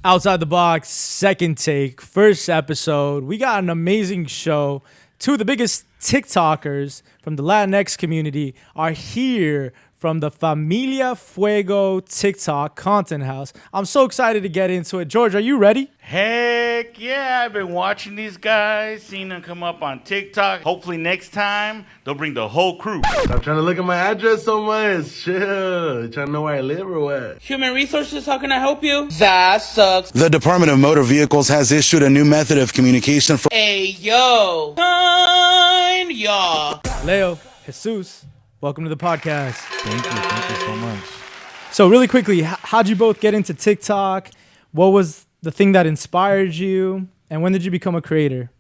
Outside the Box, second take, first episode. We got an amazing show. Two of the biggest TikTokers from the Latinx community are here from the Familia Fuego TikTok content house. I'm so excited to get into it. George, are you ready? Heck yeah, I've been watching these guys, seen them come up on TikTok. Hopefully next time, they'll bring the whole crew. Stop trying to look at my address so much. Chill. You trying to know where I live or what? Human Resources, how can I help you? That sucks. The Department of Motor Vehicles has issued a new method of communication for... Hey, yo. Fine, y'all. Leo, Jesus, welcome to the podcast. Thank you so much. So really quickly, how'd you both get into TikTok? What was the thing that inspired you? And when did you become a creator?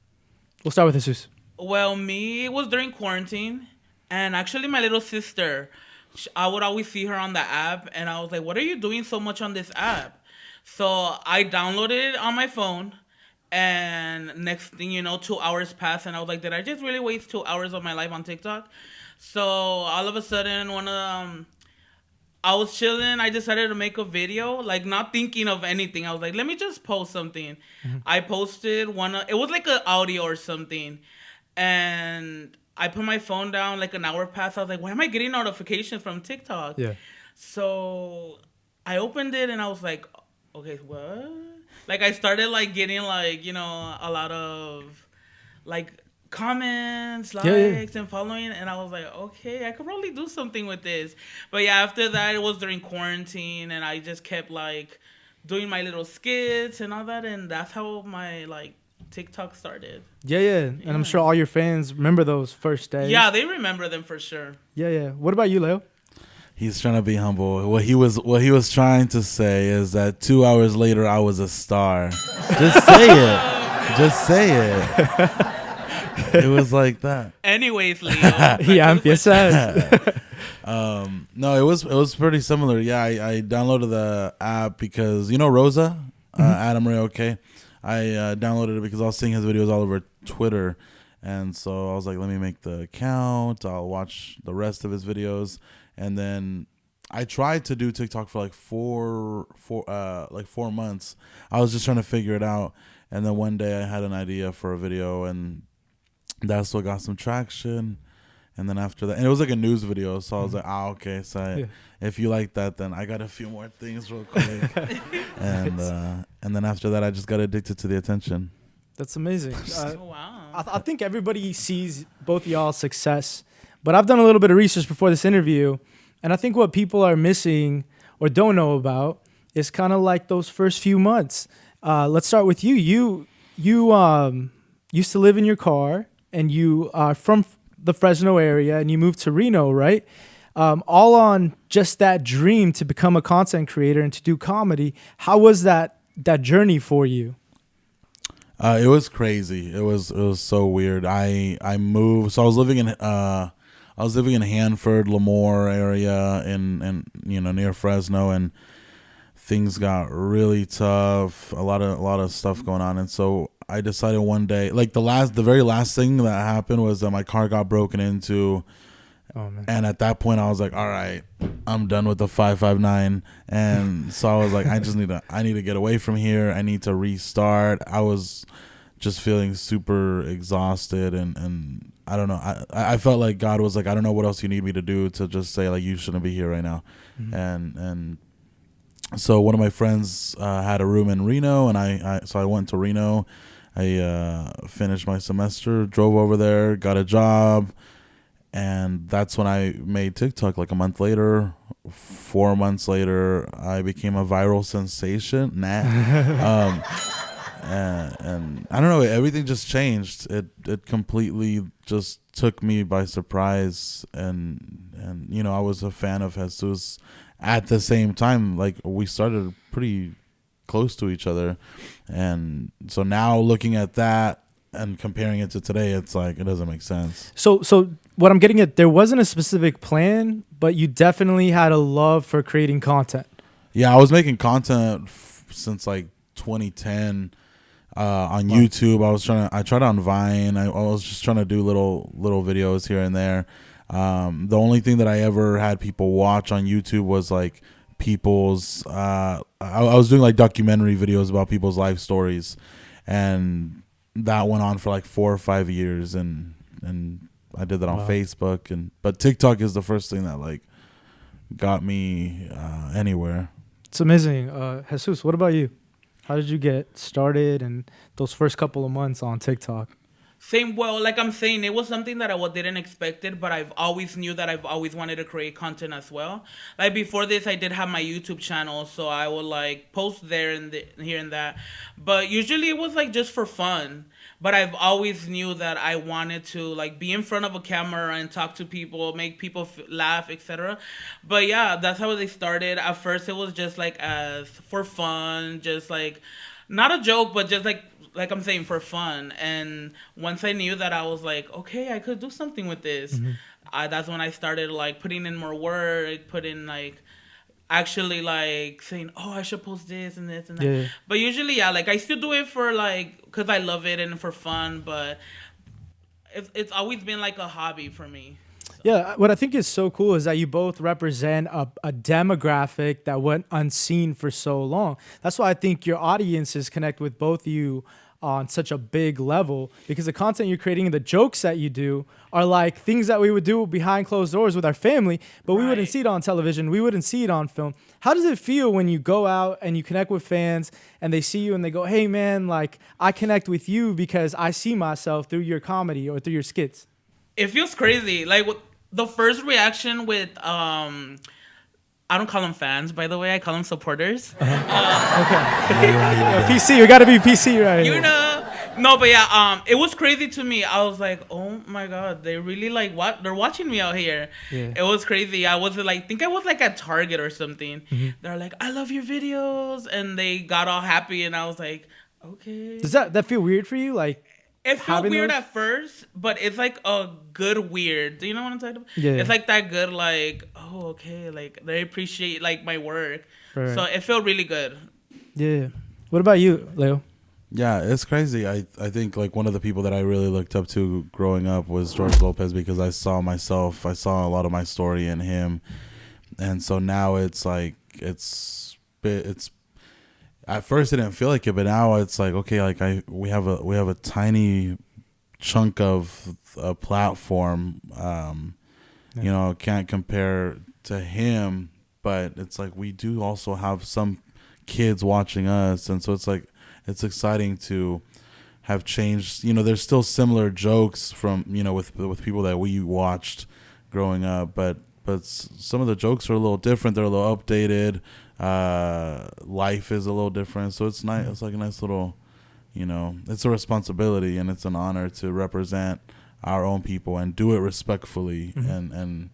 We'll start with Jesus. Well, me, it was during quarantine. And actually, my little sister, I would always see her on the app. And I was like, what are you doing so much on this app? So I downloaded it on my phone. And next thing you know, 2 hours passed. And I was like, did I just really waste 2 hours of my life on TikTok? So all of a sudden, I was chilling. I decided to make a video, like not thinking of anything. I was like, let me just post something. Mm-hmm. I posted it was like an audio or something. And I put my phone down, like an hour passed. I was like, why am I getting notifications from TikTok? Yeah. So I opened it and I was like, okay, what? Like I started like getting like, a lot of like comments, likes, and following, and I was like, okay, I could probably do something with this. But yeah, after that, it was during quarantine, and I just kept like doing my little skits and all that, and that's how my like TikTok started. Yeah. And I'm sure all your fans remember those first days. Yeah, they remember them for sure. Yeah. What about you, Leo? He's trying to be humble. What he was trying to say is that 2 hours later, I was a star. Just say it. It was like that. Anyways, Leo. Yeah, empiezas. No, it was pretty similar. Yeah, I downloaded the app because Rosa, Adam Ray. Okay, I downloaded it because I was seeing his videos all over Twitter, and so I was like, let me make the account. I'll watch the rest of his videos, and then I tried to do TikTok for like four months. I was just trying to figure it out, and then one day I had an idea for a video, and that's what got some traction. And then after that, and it was like a news video, so I was like, okay, so if you like that, then I got a few more things real quick. and then after that, I just got addicted to the attention. That's amazing. Wow. I think everybody sees both of y'all's success, but I've done a little bit of research before this interview, and I think what people are missing or don't know about is kind of like those first few months. Let's start with you. You used to live in your car, and you are from the Fresno area, and you moved to Reno, right? All on just that dream to become a content creator and to do comedy. How was that journey for you? It was crazy. It was so weird. I moved. So I was living in Hanford, Lemoore area, in near Fresno, and things got really tough. A lot of stuff going on, and so I decided one day, like the very last thing that happened was that my car got broken into. Oh, man. And at that point I was like, all right, I'm done with the 559. And so I was like, I need to get away from here. I need to restart. I was just feeling super exhausted, and I don't know. I felt like God was like, I don't know what else you need me to do to just say like, you shouldn't be here right now. Mm-hmm. And so one of my friends had a room in Reno, and I went to Reno. I finished my semester, drove over there, got a job, and that's when I made TikTok. Like a month later, 4 months later, I became a viral sensation. And I don't know, everything just changed. It completely just took me by surprise, and I was a fan of Jesus at the same time. Like we started pretty close to each other, and so now looking at that and comparing it to today, it's like it doesn't make sense. So what I'm getting at, there wasn't a specific plan, but you definitely had a love for creating content. Yeah, I was making content since like 2010 on YouTube. I tried on Vine. I was just trying to do little videos here and there. The only thing that I ever had people watch on YouTube was like people's. I was doing like documentary videos about people's life stories, and that went on for like 4 or 5 years, and I did that on Facebook, but TikTok is the first thing that like got me anywhere. It's amazing. Jesus, what about you? How did you get started and those first couple of months on TikTok? Same, well, like I'm saying, it was something that I didn't expect it, but I've always knew that I've always wanted to create content as well. Like before this, I did have my YouTube channel, so I would like post there and here and that. But usually it was like just for fun. But I've always knew that I wanted to like be in front of a camera and talk to people, make people laugh, etc. But yeah, that's how they started. At first, it was just like as for fun, just like not a joke, but just like I'm saying, for fun. And once I knew that, I was like, okay, I could do something with this. That's when I started like putting in more work, actually like saying, oh, I should post this and this and that. Yeah. But usually, yeah, like I still do it for like, because I love it and for fun, but it's always been like a hobby for me. Yeah, what I think is so cool is that you both represent a demographic that went unseen for so long. That's why I think your audiences connect with both of you on such a big level, because the content you're creating and the jokes that you do are like things that we would do behind closed doors with our family, but we wouldn't see it on television. We wouldn't see it on film. How does it feel when you go out and you connect with fans and they see you and they go, hey man, like I connect with you because I see myself through your comedy or through your skits? It feels crazy. Like the first reaction with I don't call them fans, by the way. I call them supporters. Okay. PC, we gotta be PC right You here. know, no, but yeah, it was crazy to me. I was like, oh my god, they really like what? They're watching me out here. Yeah. It was crazy. I was like, think I was like at Target or something. They're like, I love your videos, and they got all happy, and I was like, okay. Does that feel weird for you? Like, It felt having weird those? at first, but it's like a good weird. Do you know what I'm talking about? Yeah. It's like that good, like, oh, okay, like they appreciate like my work. Right. So it felt really good. yeah. What about you, Leo? Yeah, it's crazy. I think like one of the people that I really looked up to growing up was George Lopez, because I saw a lot of my story in him, and so now it's like it's at first it didn't feel like it, but now it's like, okay, like we have a tiny chunk of a platform, you know, can't compare to him, but it's like we do also have some kids watching us, and so it's like it's exciting to have changed. You know, there's still similar jokes from, you know, with people that we watched growing up, but some of the jokes are a little different. They're a little updated. Life is a little different, so it's nice. It's like a nice little, you know, it's a responsibility and it's an honor to represent our own people and do it respectfully. And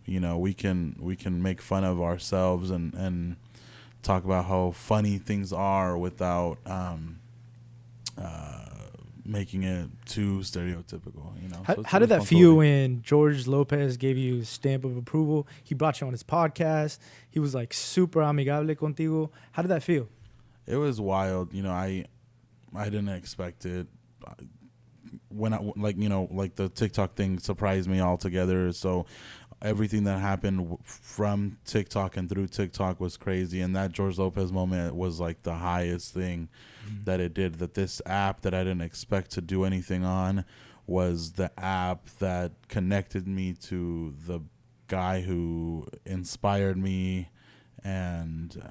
you know, we can make fun of ourselves and talk about how funny things are without making it too stereotypical, you know. So How did that feel when George Lopez gave you his stamp of approval? He brought you on his podcast. He was like super amigable contigo. How did that feel? It was wild, you know. I didn't expect it. When I like, you know, like the TikTok thing surprised me altogether. So everything that happened from TikTok and through TikTok was crazy, and that George Lopez moment was like the highest thing that it did. That this app that I didn't expect to do anything on was the app that connected me to the guy who inspired me and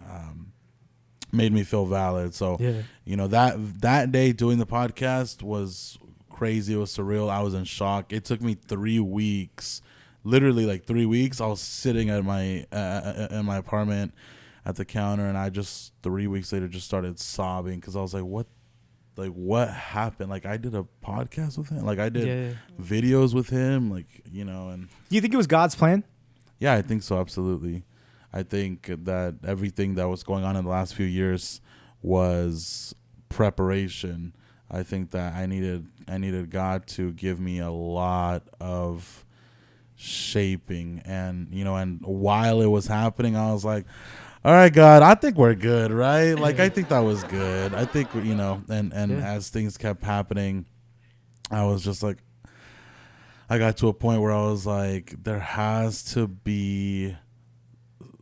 made me feel valid. So Yeah. you know, that day doing the podcast was crazy. It was surreal. I was in shock. It took me 3 weeks. Literally like 3 weeks. I was sitting at my in my apartment at the counter, and I just 3 weeks later just started sobbing because I was like, what happened? Like, I did a podcast with him. Like, I did videos with him. Like, you know, and Do you think it was God's plan? yeah, I think so. Absolutely. I think that everything that was going on in the last few years was preparation. I think that I needed God to give me a lot of shaping, and you know, and while it was happening, I was like, all right, God, I think we're good, right? Like, I think that was good. I think, you know, and as things kept happening, I was just like, I got to a point where I was like, there has to be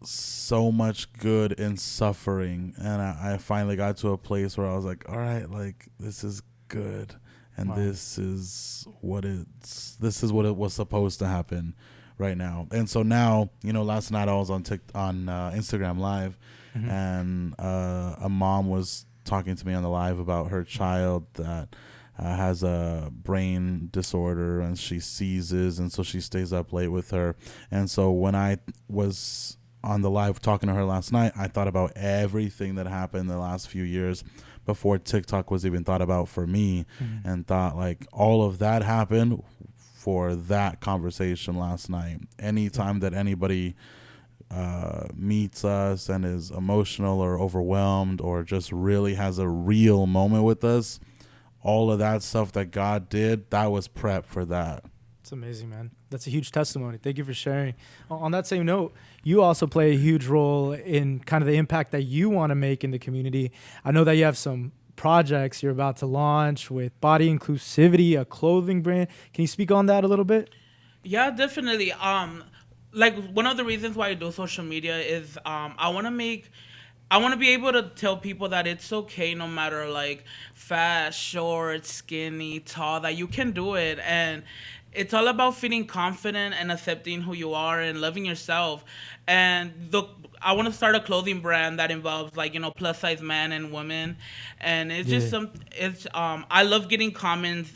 so much good in suffering, and I finally got to a place where I was like, all right, like this is good, and Wow. this is what it was supposed to happen right now. And so now, last night I was on Instagram Live, and a mom was talking to me on the live about her child that has a brain disorder, and she seizes, and so she stays up late with her. And so when I was on the live talking to her last night, I thought about everything that happened in the last few years before TikTok was even thought about for me, and thought like all of that happened for that conversation last night. Anytime that anybody meets us and is emotional or overwhelmed or just really has a real moment with us, all of that stuff that God did, that was prep for that. It's amazing, man. That's a huge testimony. Thank you for sharing. On that same note, you also play a huge role in kind of the impact that you want to make in the community. I know that you have some projects you're about to launch with body inclusivity, a clothing brand. Can you speak on that a little bit? Yeah, definitely. Like one of the reasons why I do social media is I want to be able to tell people that it's okay no matter like fat, short, skinny, tall, that you can do it. And it's all about feeling confident and accepting who you are and loving yourself. And I want to start a clothing brand that involves like, plus size men and women. And it's just I love getting comments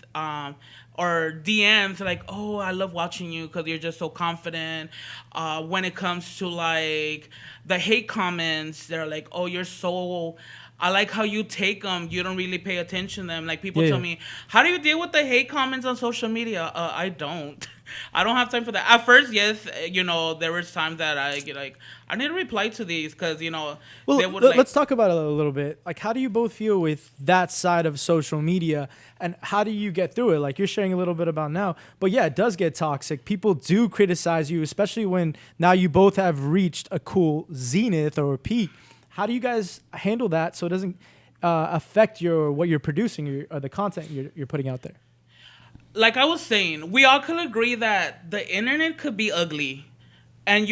or DMs like, oh, I love watching you because you're just so confident. When it comes to like the hate comments, they're like, oh, you're so, I like how you take them. You don't really pay attention to them. Like people tell me, how do you deal with the hate comments on social media? I don't. I don't have time for that. At first, yes, there was times that I get like, I need to reply to these because, Well, they would like. let's talk about it a little bit. Like, how do you both feel with that side of social media, and how do you get through it? Like, you're sharing a little bit about now, but yeah, it does get toxic. People do criticize you, especially when now you both have reached a cool zenith or a peak. How do you guys handle that so it doesn't affect what you're producing or the content you're putting out there? Like I was saying, we all could agree that the internet could be ugly, and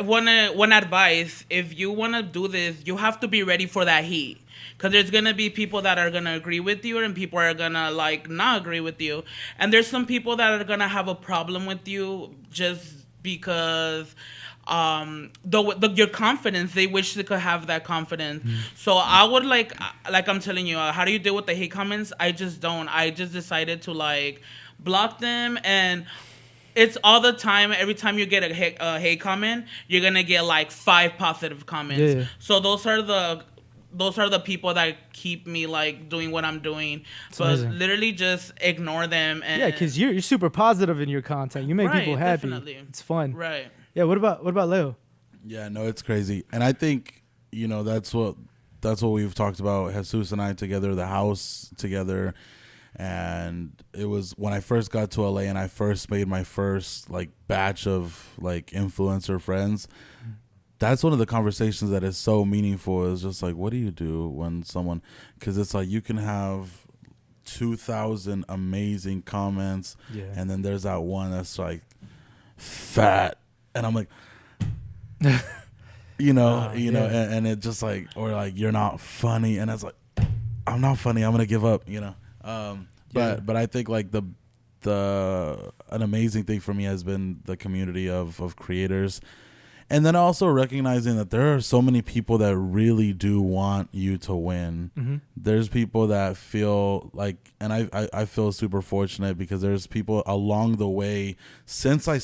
one advice, if you want to do this, you have to be ready for that heat, because there's gonna be people that are gonna agree with you, and people are gonna like not agree with you, and there's some people that are gonna have a problem with you just because your confidence, they wish they could have that confidence. So I would like I'm telling you, how do you deal with the hate comments? I just don't. I just decided to like block them, and it's all the time. Every time you get a hate comment, you're gonna get like 5 positive comments. Yeah. So those are the people that keep me like doing what I'm doing. It's But amazing. literally just ignore them. And Yeah, because you're super positive in your content. You make Right, people happy. definitely. It's fun. right. Yeah. What about Leo? Yeah, no, it's crazy. And I think, that's what we've talked about, Jesus and I together, the house together. And it was when I first got to LA and I first made my first like batch of like influencer friends. That's one of the conversations that is so meaningful, is just like, what do you do when someone, because it's like you can have 2,000 amazing comments, and then there's that one that's like fat, and I'm like, and it just like, or like, you're not funny, and it's like, I'm not funny, I'm gonna give up, but I think like an amazing thing for me has been the community of creators. And then also recognizing that there are so many people that really do want you to win. There's people that feel like, and I feel super fortunate because there's people along the way since I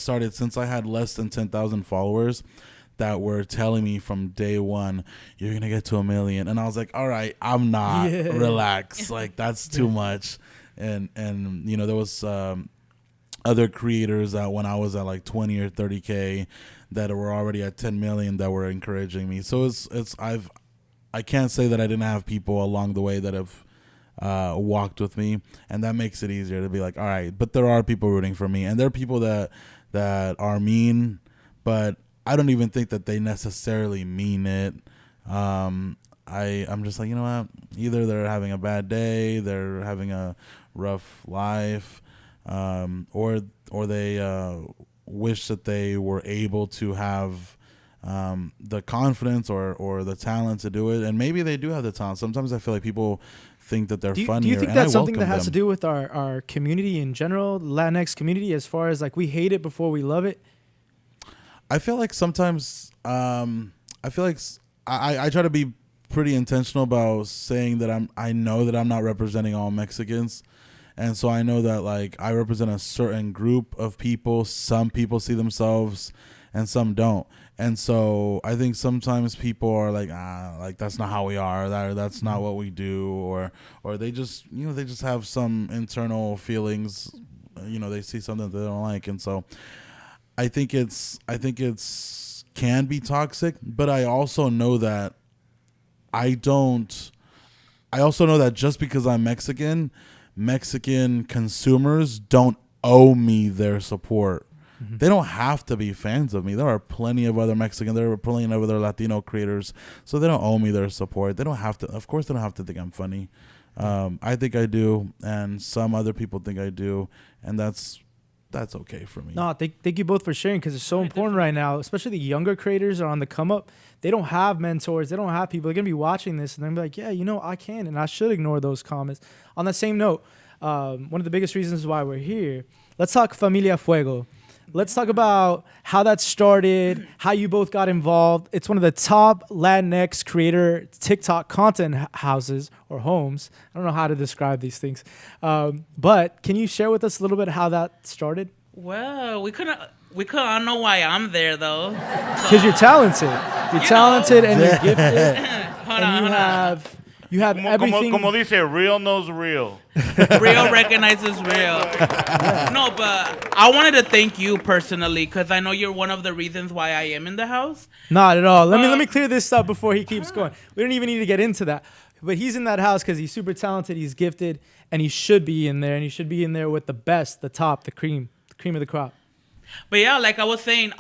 had less than 10,000 followers that were telling me from day one, you're going to get to 1 million. And I was like, all right, I'm not. Relax. Like, that's too much. And there was other creators that when I was at like 20 or 30K that were already at 10 million that were encouraging me. So I can't say that I didn't have people along the way that have walked with me, and that makes it easier to be like, all right, but there are people rooting for me, and there are people that are mean, but I don't even think that they necessarily mean it. I'm just like, you know what? Either they're having a bad day, they're having a rough life, or they wish that they were able to have the confidence or the talent to do it. And maybe they do have the talent. Sometimes I feel like people think that they're funnier. Do you think and I that's something that welcome has to them. do with our community in general, Latinx community, as far as like we hate it before we love it? I feel like sometimes I feel like I try to be pretty intentional about saying that I know that I'm not representing all Mexicans. And so I know that like I represent a certain group of people. Some people see themselves and some don't. And so I think sometimes people are like, like that's not how we are. That's not what we do. Or they just, they just have some internal feelings. They see something that they don't like. And so I think it's can be toxic, but I also know that just because I'm Mexican consumers don't owe me their support. Mm-hmm. They don't have to be fans of me. There are plenty of other Latino creators, so they don't owe me their support. They don't have to. Of course, they don't have to think I'm funny. I think I do, and some other people think I do, and that's okay for me. No, thank you both for sharing, because it's so important right now, especially the younger creators are on the come up. They don't have mentors. They don't have people. They're going to be watching this and they're going to be like, yeah, I can and I should ignore those comments. On that same note, one of the biggest reasons why we're here, let's talk Familia Fuego. Let's talk about how that started, how you both got involved. It's one of the top Latinx creator TikTok content houses or homes. I don't know how to describe these things. But can you share with us a little bit how that started? Well, we couldn't all know why I'm there though. Because you're talented. You're talented and you're gifted. Hold and on. You have everything. Como dice, real knows real. Real recognizes real. No, but I wanted to thank you personally, because I know you're one of the reasons why I am in the house. Not at all. Let me clear this up before he keeps going. We don't even need to get into that. But he's in that house because he's super talented, he's gifted, and he should be in there. And he should be in there with the best, the top, the cream of the crop. But yeah, like I was saying,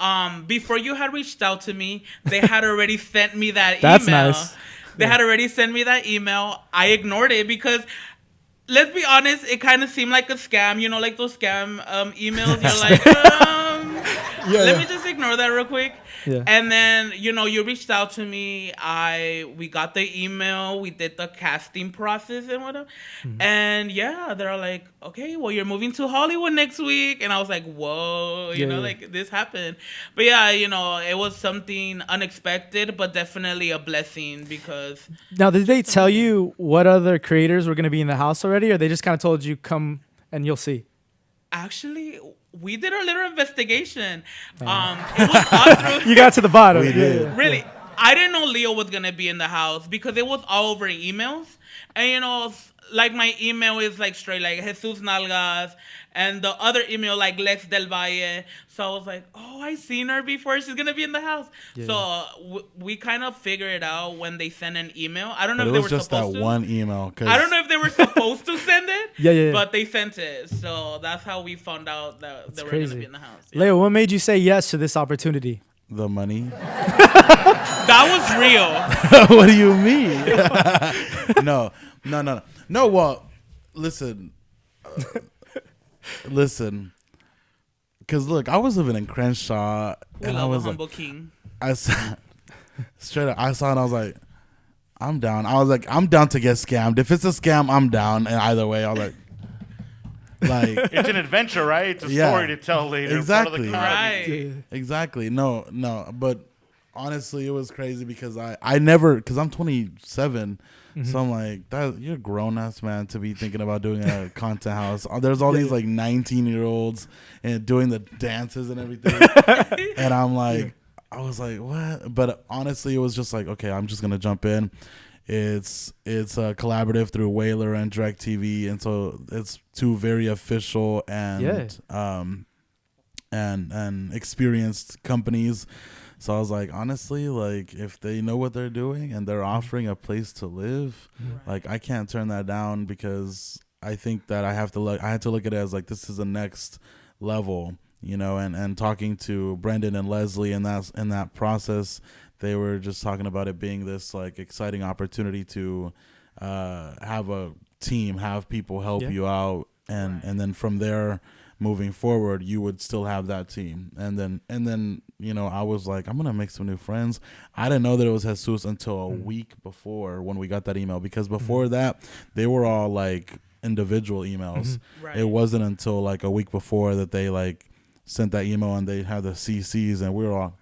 before you had reached out to me, they had already sent me that email. That's nice. They had already sent me that email. I ignored it because, let's be honest, it kind of seemed like a scam. Like those scam emails. You're like, let me just ignore that real quick. Yeah. And then, you reached out to me. We got the email. We did the casting process and whatever. Mm-hmm. And yeah, they're like, okay, well, you're moving to Hollywood next week. And I was like, whoa, like this happened. But yeah, it was something unexpected, but definitely a blessing because. Now, did they tell you what other creators were going to be in the house already? Or they just kind of told you, come and you'll see? Actually, we did a little investigation. It was all through. You got to the bottom. We did. Really, I didn't know Leo was gonna be in the house because it was all over emails, and like my email is like straight like Jesus Nalgas, and the other email like Lex del Valle. So I was like, oh, I seen her before. She's gonna be in the house. Yeah. So we kind of figured it out when they sent an email. I don't know if they were supposed to. It was just that one email. I don't know if they were supposed to send it. Yeah. But they sent it. So that's how we found out that they were gonna be in the house. Yeah. Leo, what made you say yes to this opportunity? The money. That was real. What do you mean? No. Well, listen. Because look, I was living in Crenshaw, and I was humble king. I saw and I was like, I'm down. I was like, I'm down to get scammed. If it's a scam, I'm down. And either way, I was like, it's an adventure, right? It's a story to tell later. Exactly. Right. Exactly. No. But honestly, it was crazy because I never, because I'm 27. Mm-hmm. So I'm like, you're a grown ass man to be thinking about doing a content house. There's all these like 19-year-olds and doing the dances and everything. And I'm like, I was like, what? But honestly, it was just like, okay, I'm just gonna jump in. It's a collaborative through Whaler and DirecTV, and so it's two very official and experienced companies. So I was like, honestly, like if they know what they're doing and they're offering a place to live, like I can't turn that down because I think that I had to look at it as like this is the next level, and talking to Brendan and Leslie in that process, they were just talking about it being this like exciting opportunity to have a team, have people help you out, and then from there moving forward, you would still have that team. And then I was like, I'm gonna make some new friends. I didn't know that it was Jesus until a week before when we got that email, because before that they were all like individual emails. Right. It wasn't until like a week before that they like sent that email and they had the CCs, and we were all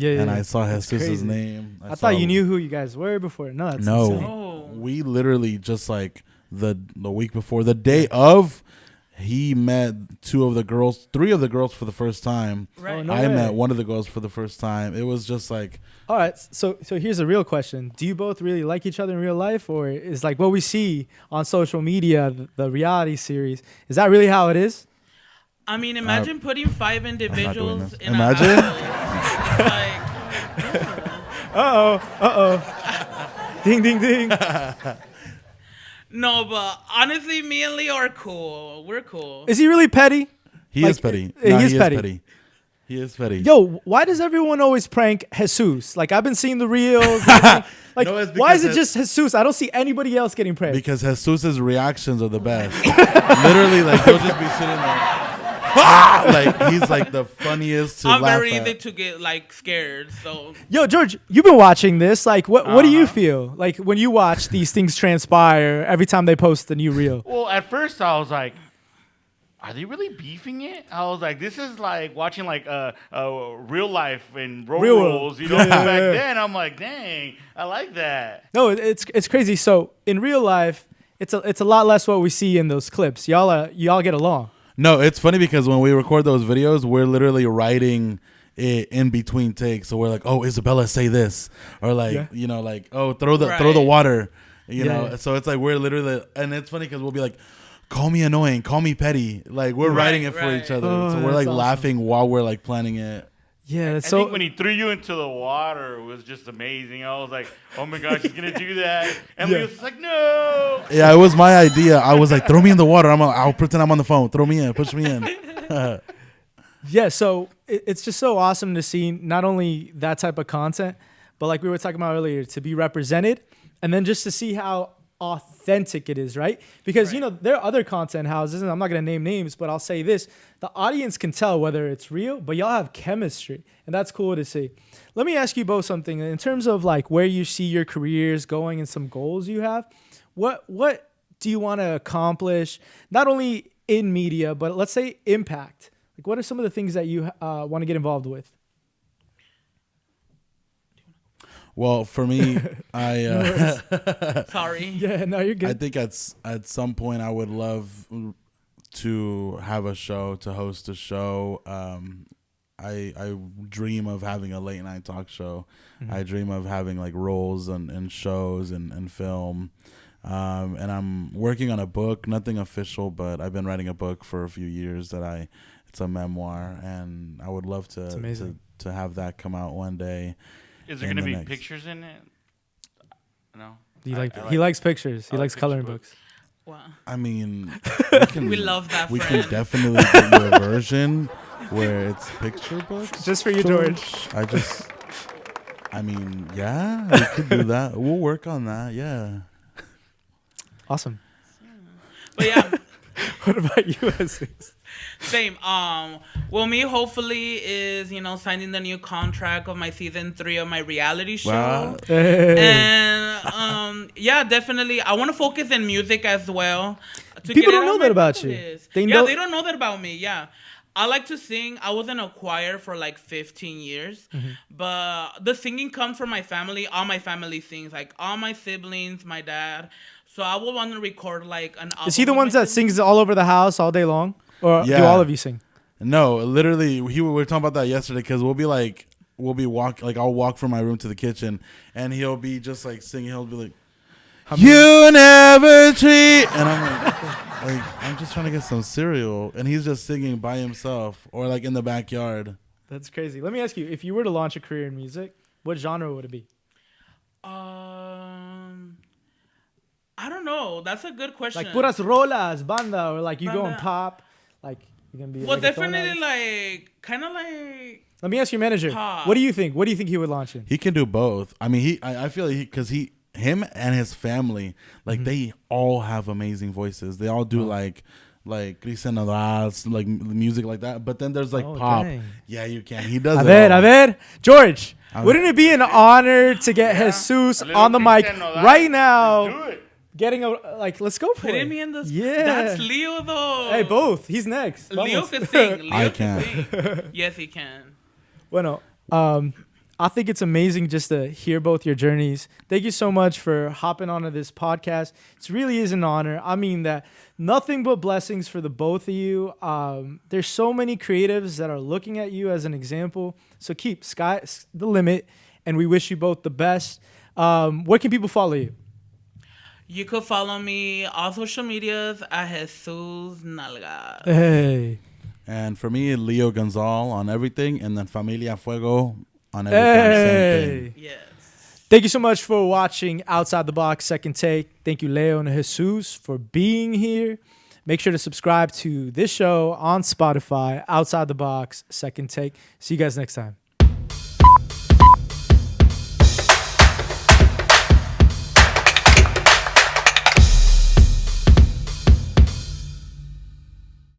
and I saw That's Jesus's crazy. name. I thought you knew who you guys were before. No, that's No, insane. Oh. we literally just like the week before, the day of, he met three of the girls for the first time. Right. Oh, no I way. met one of the girls for the first time. It was just like, All right, so here's a real question: do you both really like each other in real life, or is like what we see on social media, the reality series, is that really how it is? I mean, imagine putting 5 individuals this. in Imagine? a house. Like, Ding, ding, ding. no, but honestly, me and Leo are cool. We're cool. Is he really petty? he Like, is petty. he Nah, is he petty. is petty. He is petty. Yo, why does everyone always prank Jesus? Like, I've been seeing the reels. Like, No, it's why is it because just Jesus? I don't see anybody else getting pranked. Because Jesus's reactions are the best. Literally, like, he'll just be sitting there. Like, he's like the funniest to I'm laugh very at. easy to get like scared. So Yo, George, you've been watching this. Like, what do you Uh-huh. feel? Like, when you watch these things transpire every time they post a new reel? Well, at first I was like, are they really beefing it? I was like, this is like watching like real life and road Real rules. You know, Yeah, yeah, back yeah. then I'm like, dang, I like that. No, it's crazy. So, in real life, it's a lot less what we see in those clips. Y'all get along. No, it's funny because when we record those videos, we're literally writing it in between takes. So we're like, oh, Isabella, say this, or like, Yeah. like, oh, throw the Right. water, Yeah, know. yeah. So it's like we're literally, and it's funny because we'll be like, call me annoying, call me petty, like we're writing it for right. each other. Oh, so we're that's like awesome. laughing while we're like planning it. Yeah. I So think when he threw you into the water, it was just amazing. I was like, oh my gosh, he's gonna do that. And Yeah. Leo's just like, no. Yeah, it was my idea. I was like, throw me in the water. I'll pretend I'm on the phone. Throw me in, push me in. yeah. So it's just so awesome to see not only that type of content, but like we were talking about earlier, to be represented, and then just to see how authentic it is, right? Because there are other content houses, and I'm not gonna name names, but I'll say this: the audience can tell whether it's real, but y'all have chemistry, and that's cool to see. Let me ask you both something in terms of like where you see your careers going and some goals you have. What do you want to accomplish, not only in media, but let's say impact? Like, what are some of the things that you want to get involved with? Well, for me, I sorry. Yeah, no, you're good. I think at some point I would love to have a show, to host a show. I dream of having a late night talk show. I dream of having like roles and shows and film. And I'm working on a book, nothing official, but I've been writing a book for a few years it's a memoir, and I would love amazing. to have that come out one day. Is there in gonna the be next- pictures in it? No. He likes pictures. He I like likes coloring picture books. Wow. I mean, We love that We friend. can definitely get you a version where it's picture books. Just for you, George. I mean, yeah, we could do that. We'll work on that. Yeah. Awesome. But yeah, What about you, Jesus? same. Well, me hopefully is signing the new contract of my season 3 of my reality show. Wow. And yeah, definitely. I want to focus in music as well. To People get it don't know on that my about bucket you. list. They yeah, know- they don't know that about me. Yeah. I like to sing. I was in a choir for like 15 years. But the singing comes from my family. All my family sings. Like all my siblings, my dad. So I would want to record like an album. Is he the with ones my that siblings. sings all over the house all day long? Or do Yeah. all of you sing? No, literally, we were talking about that yesterday because we'll be I'll walk from my room to the kitchen, and he'll be just like singing. He'll be like, "You never cheat," and I'm like, I'm just trying to get some cereal, and he's just singing by himself or like in the backyard. That's crazy. Let me ask you, if you were to launch a career in music, what genre would it be? I don't know. That's a good question. Like puras rolas, banda, or like you go and Banda. pop? Like you're going to be Well, reggaeton definitely artist? like kind of like Let me ask your manager. Pop. What do you think? What do you think he would launch in? He can do both. I mean, I feel like because him and his family, like they all have amazing voices. They all do like like Cristian Nalgas, like music like that. But then there's like Oh, pop. dang. Yeah, you can. He does A it. ver, all. a ver. George, A wouldn't it be an honor to get Yeah. Jesus A little on the mic Cristiano Ronaldo. right Do now? it. Getting a let's go for Putting it. me in this. Yeah. That's Leo though. Hey, both. He's next. Leo Vamos. can sing. Leo I can can't. sing. Yes, he can. Bueno, I think it's amazing just to hear both your journeys. Thank you so much for hopping onto this podcast. It really is an honor. I mean that nothing but blessings for the both of you. There's so many creatives that are looking at you as an example. So keep sky's the limit, and we wish you both the best. Where can people follow you? You could follow me on social medias at Jesus Nalgas. Hey. And for me, Leo Gonzalez on everything, and then Familia Fuego on everything. Same thing. Hey. Yes. Thank you so much for watching Outside the Box Second Take. Thank you, Leo and Jesus, for being here. Make sure to subscribe to this show on Spotify, Outside the Box Second Take. See you guys next time.